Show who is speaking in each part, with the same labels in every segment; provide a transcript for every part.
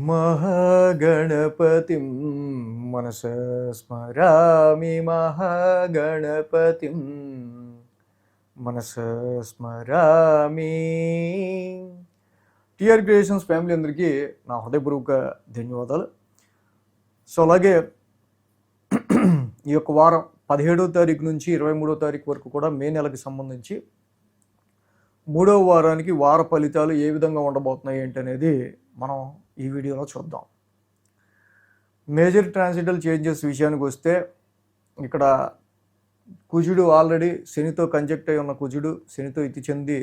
Speaker 1: महागणपतिं मनसा स्मरामि महागणपतिं మనసా స్మరామి. TR creations family అందరికీ నా హృదయపూర్వక ధన్యవాదాలు. సో అలాగే ఈ యొక్క వారం 17వ తారీఖు నుంచి 23వ తారీఖు వరకు కూడా మే నెలకి సంబంధించి 3వ వారానికి వార ఫలితాలు ఏ విధంగా ఉండబోతున్నాయి ఏంటనేది మనం ఈ వీడియోలో చూద్దాం. మేజర్ ట్రాన్సిటల్ చేంజెస్ విషయానికి వస్తే ఇక్కడ కుజుడు ఆల్రెడీ శనితో కంజెక్ట్ అయి ఉన్న కుజుడు, శనితో ఇతి చెంది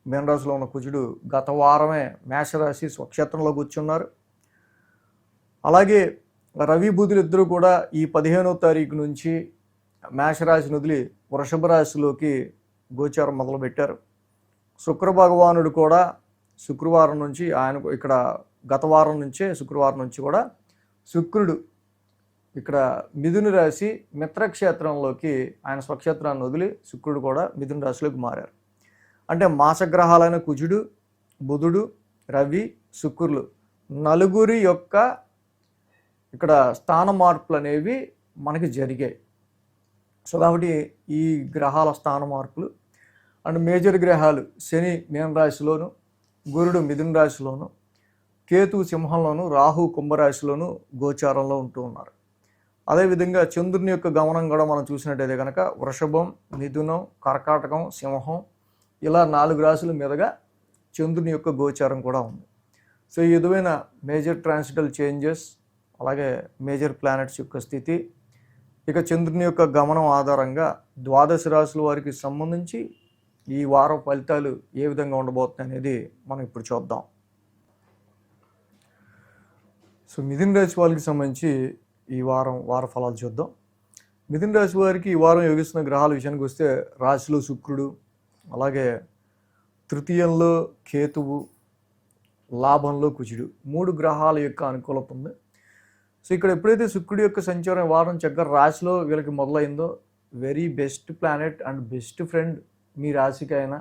Speaker 1: మీనరాశిలో ఉన్న కుజుడు గత వారమే మేషరాశి స్వక్షేత్రంలో కూర్చున్నారు. అలాగే రవి బుధులు ఇద్దరు కూడా ఈ 15వ తారీఖు నుంచి మేషరాశిని వదిలి వృషభ రాశిలోకి గోచారం మొదలుపెట్టారు. శుక్ర భగవానుడు కూడా శుక్రవారం నుంచి ఆయన ఇక్కడ గత వారం నుంచే శుక్రవారం నుంచి కూడా శుక్రుడు ఇక్కడ మిథున రాశి మిత్రక్షేత్రంలోకి ఆయన స్వక్షేత్రాన్ని వదిలి శుక్రుడు కూడా మిథున రాశిలోకి మారారు. అంటే మాసగ్రహాలైన కుజుడు, బుధుడు, రవి, శుక్రులు నలుగురి యొక్క ఇక్కడ స్థాన మార్పులు అనేవి మనకి జరిగాయి. సో కాబట్టి ఈ గ్రహాల స్థాన మార్పులు అండ్ మేజర్ గ్రహాలు శని మీనరాశిలోను, గురుడు మిథున రాశిలోను, కేతు సింహంలోను, రాహు కుంభరాశిలోను గోచారంలో ఉంటూ ఉన్నారు. అదేవిధంగా చంద్రుని యొక్క గమనం కూడా మనం చూసినట్టయితే కనుక వృషభం, మిథునం, కర్కాటకం, సింహం ఇలా 4 రాశుల మీదుగా చంద్రుని యొక్క గోచారం కూడా ఉంది. సో ఈ విధమైన మేజర్ ట్రాన్సిటల్ చేంజెస్ అలాగే మేజర్ ప్లానెట్స్ యొక్క స్థితి, ఇక చంద్రుని యొక్క గమనం ఆధారంగా ద్వాదశ రాశుల వారికి సంబంధించి ఈ వారం ఫలితాలు ఏ విధంగా ఉండబోతున్నాయి అనేది మనం ఇప్పుడు చూద్దాం. సో మిథున రాశి వాళ్ళకి సంబంధించి ఈ వార ఫలాలు చూద్దాం. మిథున రాశి వారికి ఈ వారం యోగిస్తున్న గ్రహాల విషయానికి వస్తే రాశిలో శుక్రుడు, అలాగే తృతీయంలో కేతువు, లాభంలో కుజుడు 3 గ్రహాల యొక్క అనుకూలత ఉంది. సో ఇక్కడ ఎప్పుడైతే శుక్రుడి యొక్క సంచారం వారం చక్కగా రాశిలో వీళ్ళకి మొదలైందో very best planet and best friend మీ రాశికి అయినా.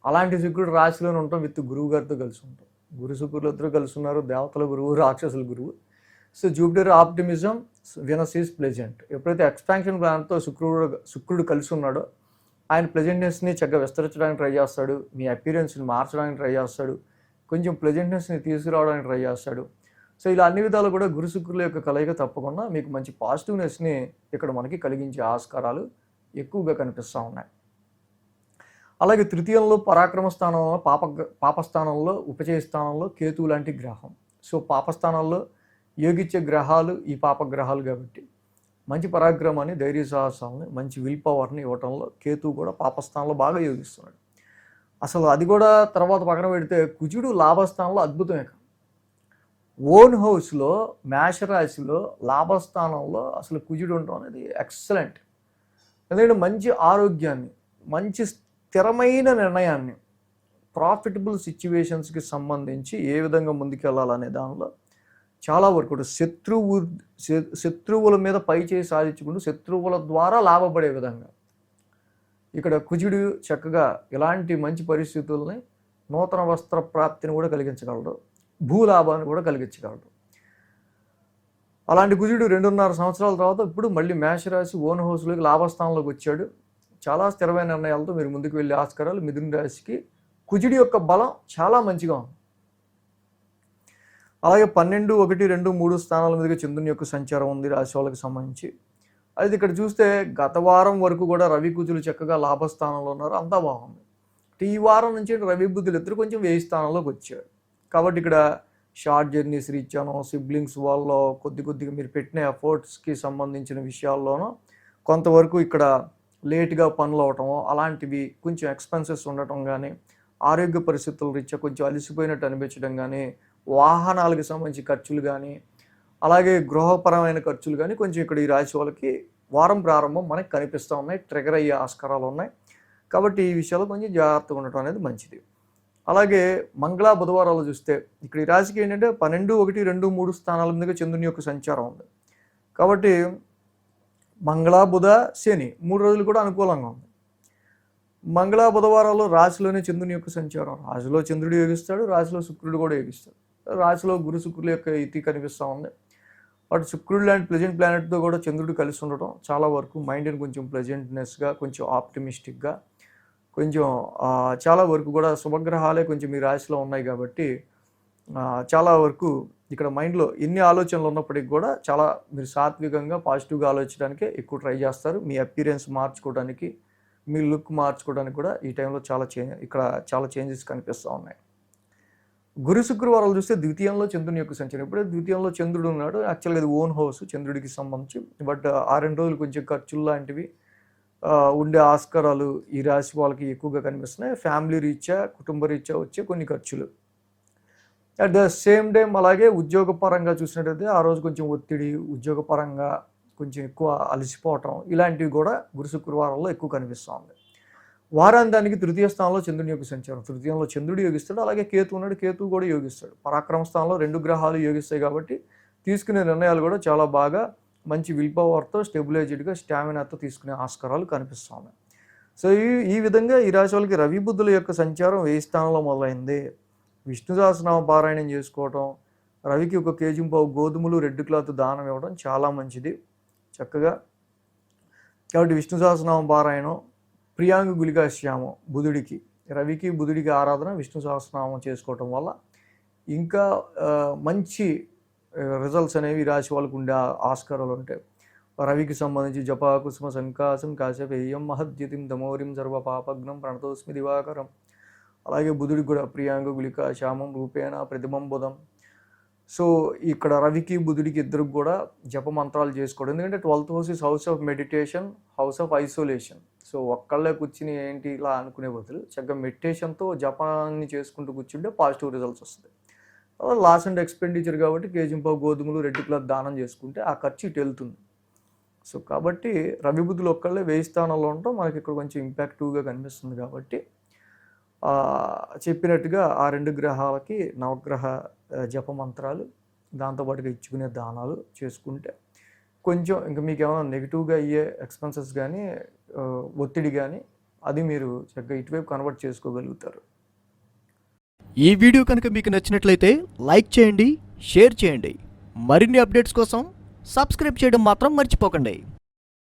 Speaker 1: అలాంటి శుక్రుడు రాశిలోనే ఉంటాం విత్ గురువు గారితో కలిసి ఉంటాం. గురు శుక్రులు ఇద్దరు కలిసి ఉన్నారు, దేవతల గురువు, రాక్షసుల గురువు. So Jupiter optimism, Venus is pleasant. ఎప్పుడైతే ఎక్స్పాన్షన్ ప్లాన్తో శుక్రుడు కలిసి ఉన్నాడో ఆయన ప్లెజెంట్నెస్ని చక్కగా విస్తరించడానికి ట్రై చేస్తాడు, మీ అపీరెన్స్ని మార్చడానికి ట్రై చేస్తాడు, కొంచెం ప్లెజెంట్నెస్ని తీసుకురావడానికి ట్రై చేస్తాడు. సో ఇలా అన్ని విధాలు కూడా గురు శుక్రుల యొక్క కలయిక తప్పకుండా మీకు మంచి పాజిటివ్నెస్ని ఇక్కడ మనకి కలిగించే ఆస్కారాలు ఎక్కువగా కనిపిస్తూ ఉన్నాయి. అలాగే తృతీయంలో పరాక్రమ స్థానంలో పాపస్థానంలో ఉపచయ స్థానంలో కేతువు లాంటి గ్రహం. సో పాపస్థానాల్లో యోగిచ్చే గ్రహాలు ఈ పాపగ్రహాలు కాబట్టి మంచి పరాక్రమాన్ని, ధైర్య సాహసాలని, మంచి విల్ పవర్ని ఇవ్వటంలో కేతువు కూడా పాపస్థానంలో బాగా యోగిస్తున్నాడు. అసలు అది కూడా తర్వాత పక్కన పెడితే కుజుడు లాభస్థానంలో అద్భుతమే. ఓన్ హౌస్లో మేషరాశిలో లాభస్థానంలో అసలు కుజుడు ఉండటం అనేది ఎక్సలెంట్. ఎందుకంటే మంచి ఆరోగ్యాన్ని, మంచి స్థిరమైన నిర్ణయాన్ని, ప్రాఫిటబుల్ సిచ్యువేషన్స్కి సంబంధించి ఏ విధంగా ముందుకెళ్ళాలనే దానిలో చాలా వరకు శత్రువుల మీద పై చేయి సాధించుకుంటూ శత్రువుల ద్వారా లాభపడే విధంగా ఇక్కడ కుజుడు చక్కగా ఇలాంటి మంచి పరిస్థితుల్ని, నూతన వస్త్ర ప్రాప్తిని కూడా కలిగించగలడు, భూలాభాన్ని కూడా కలిగించగలడు. అలాంటి కుజుడు 2.5 సంవత్సరాల తర్వాత ఇప్పుడు మళ్ళీ మేషరాశి ఓన్ హౌస్లోకి లాభస్థానంలోకి వచ్చాడు. చాలా స్థిరమైన నిర్ణయాలతో మీరు ముందుకు వెళ్ళే ఆస్కారాలు మిథున రాశికి కుజుడి యొక్క బలం చాలా మంచిగా ఉంది. అలాగే 12, 1, 2, 3 స్థానాల మీదుగా చంద్రుని యొక్క సంచారం ఉంది రాశి వాళ్ళకి సంబంధించి. అయితే ఇక్కడ చూస్తే గత వారం వరకు కూడా రవి కుజులు చక్కగా లాభస్థానంలో ఉన్నారు, అంతా బాగుంది. ఈ వారం నుంచి రవి బుధులు ఇద్దరు కొంచెం వ్యయ స్థానంలోకి వచ్చారు. కాబట్టి ఇక్కడ షార్ట్ జర్నీస్ రీచానో, సిబ్లింగ్స్ వాళ్ళలో కొద్దిగా మీరు పెట్టిన ఎఫర్ట్స్కి సంబంధించిన విషయాల్లోనూ కొంతవరకు ఇక్కడ లేట్గా పనులు అవటమో, అలాంటివి కొంచెం ఎక్స్పెన్సెస్ ఉండటం కానీ, ఆరోగ్య పరిస్థితుల రీత్యా కొంచెం అలసిపోయినట్టు అనిపించడం కానీ, వాహనాలకు సంబంధించి ఖర్చులు కానీ, అలాగే గృహపరమైన ఖర్చులు కానీ కొంచెం ఇక్కడ ఈ రాశి వాళ్ళకి వారం ప్రారంభం మనకి కనిపిస్తూ ఉన్నాయి, ట్రిగర్ అయ్యే ఆస్కారాలు ఉన్నాయి. కాబట్టి ఈ విషయాల్లో కొంచెం జాగ్రత్తగా ఉండటం అనేది మంచిది. అలాగే మంగళ బుధవారాలు చూస్తే ఇక్కడ ఈ రాశికి ఏంటంటే 12, 1, 2, 3 స్థానాల మీదుగా చంద్రుని యొక్క సంచారం ఉంది. కాబట్టి మంగళ, బుధ, శని 3 రోజులు కూడా అనుకూలంగా ఉంది. మంగళ బుధవారాల్లో రాశిలోనే చంద్రుని యొక్క సంచారం. రాశిలో చంద్రుడు యోగిస్తాడు, రాశిలో శుక్రుడు కూడా యోగిస్తాడు. రాశిలో గురు శుక్రుల యొక్క ఇతి కనిపిస్తూ ఉంది. అటు శుక్రుడు లాంటి ప్లెజెంట్ ప్లానెట్తో కూడా చంద్రుడు కలిసి ఉండటం చాలా వరకు మైండ్ని కొంచెం ప్లెజెంట్నెస్గా, కొంచెం ఆప్టిమిస్టిక్గా, కొంచెం చాలా వరకు కూడా శుభగ్రహాలే కొంచెం మీ రాశిలో ఉన్నాయి కాబట్టి చాలా వరకు ఇక్కడ మైండ్లో ఎన్ని ఆలోచనలు ఉన్నప్పటికీ కూడా చాలా మీరు సాత్వికంగా పాజిటివ్గా ఆలోచించడానికే ఎక్కువ ట్రై చేస్తారు. మీ అపీరెన్స్ మార్చుకోవడానికి, మీ లుక్ మార్చుకోవడానికి కూడా ఈ టైంలో ఇక్కడ చాలా చేంజెస్ కనిపిస్తూ ఉన్నాయి. గురు శుక్రవారాలు చూస్తే ద్వితీయంలో చంద్రుని యొక్క సంచారం. ఇప్పుడే ద్వితీయంలో చంద్రుడు ఉన్నాడు. యాక్చువల్గా ఇది ఓన్ హౌస్ చంద్రుడికి సంబంధించి. బట్ ఆ 2 రోజులు కొంచెం ఖర్చులు లాంటివి ఉండే ఆస్కారాలు ఈ రాశి వాళ్ళకి ఎక్కువగా కనిపిస్తున్నాయి. ఫ్యామిలీ రీత్యా, కుటుంబ రీత్యా వచ్చే కొన్ని ఖర్చులు. అట్ ద సేమ్ టైం అలాగే ఉద్యోగపరంగా చూసినట్టయితే ఆ రోజు కొంచెం ఒత్తిడి, ఉద్యోగపరంగా కొంచెం ఎక్కువ అలసిపోవటం ఇలాంటివి కూడా గురు శుక్రవారాల్లో ఎక్కువ కనిపిస్తూ ఉంది. వారాంతానికి తృతీయ స్థానంలో చంద్రుని యొక్క సంచారం. తృతీయంలో చంద్రుడు యోగిస్తాడు, అలాగే కేతు ఉన్నాడు, కేతువు కూడా యోగిస్తాడు. పరాక్రమ స్థానంలో 2 గ్రహాలు యోగిస్తాయి కాబట్టి తీసుకునే నిర్ణయాలు కూడా చాలా బాగా మంచి విల్ పవర్తో, స్టెబిలైజ్డ్గా, స్టామినాతో తీసుకునే ఆస్కారాలు కనిపిస్తూ ఉన్నాయి. సో ఈ విధంగా ఈ రాశి వాళ్ళకి రవి బుద్ధుల యొక్క సంచారం 1000 స్థానంలో మొదలైంది. విష్ణు సహస్రనామ పారాయణం చేసుకోవటం, రవికి 1 కేజీ గోధుమలు, రెడ్ క్లాత్ దానం ఇవ్వడం చాలా మంచిది చక్కగా. కాబట్టి విష్ణు సహస్రనామ పారాయణం, ప్రియాంగ గుళికా శ్యామం బుధుడికి, రవికి బుధుడికి ఆరాధన, విష్ణు సహస్రనామం చేసుకోవటం వల్ల ఇంకా మంచి రిజల్ట్స్ అనేవి రాశి వాళ్ళకు ఉండే ఆస్కారాలు ఉంటాయి. రవికి సంబంధించి జపా కుసుమ సంకాసం కాశపేయం మహద్యుతిం తమోరిం సర్వ పాపగ్నం ప్రణతోస్మి దివాకరం. అలాగే బుధుడికి కూడా ప్రియాంగ గుళికా శ్యామం రూపేణ ప్రతిమం బుధం. సో ఇక్కడ రవికి బుధుడికి ఇద్దరికి కూడా జప మంత్రాలు చేసుకోవడం. ఎందుకంటే 12th house is house of meditation, house of isolation. So ఒక్కళ్ళే కూర్చుని ఏంటి ఇలా అనుకునే బదులు చక్కగా మెడిటేషన్తో జపాన్ని చేసుకుంటూ కూర్చుంటే పాజిటివ్ రిజల్ట్స్ వస్తుంది. లాస్ అండ్ ఎక్స్పెండిచర్ కాబట్టి కేజీంపావు గోధుమలు, రెడ్ క్లాత్ దానం చేసుకుంటే ఆ ఖర్చు ఇటు వెళ్తుంది. సో కాబట్టి రవి బుధులు ఒక్కళ్ళే 1000 స్థానాల్లో ఉండటం మనకి ఇక్కడ కొంచెం ఇంపాక్టివ్గా కనిపిస్తుంది. కాబట్టి చెప్పినట్టుగా ఆ 2 గ్రహాలకి నవగ్రహ జప మంత్రాలు, దాంతోపాటుగా ఇచ్చుకునే దానాలు చేసుకుంటే కొంచెం ఇంకా మీకు ఏమైనా నెగిటివ్గా అయ్యే ఎక్స్పెన్సెస్ కానీ, ఒత్తిడి కానీ అది మీరు చక్కగా ఇటువైపు కన్వర్ట్ చేసుకోగలుగుతారు.
Speaker 2: ఈ వీడియో కనుక మీకు నచ్చినట్లయితే లైక్ చేయండి, షేర్ చేయండి. మరిన్ని అప్డేట్స్ కోసం సబ్స్క్రైబ్ చేయడం మాత్రం మర్చిపోకండి.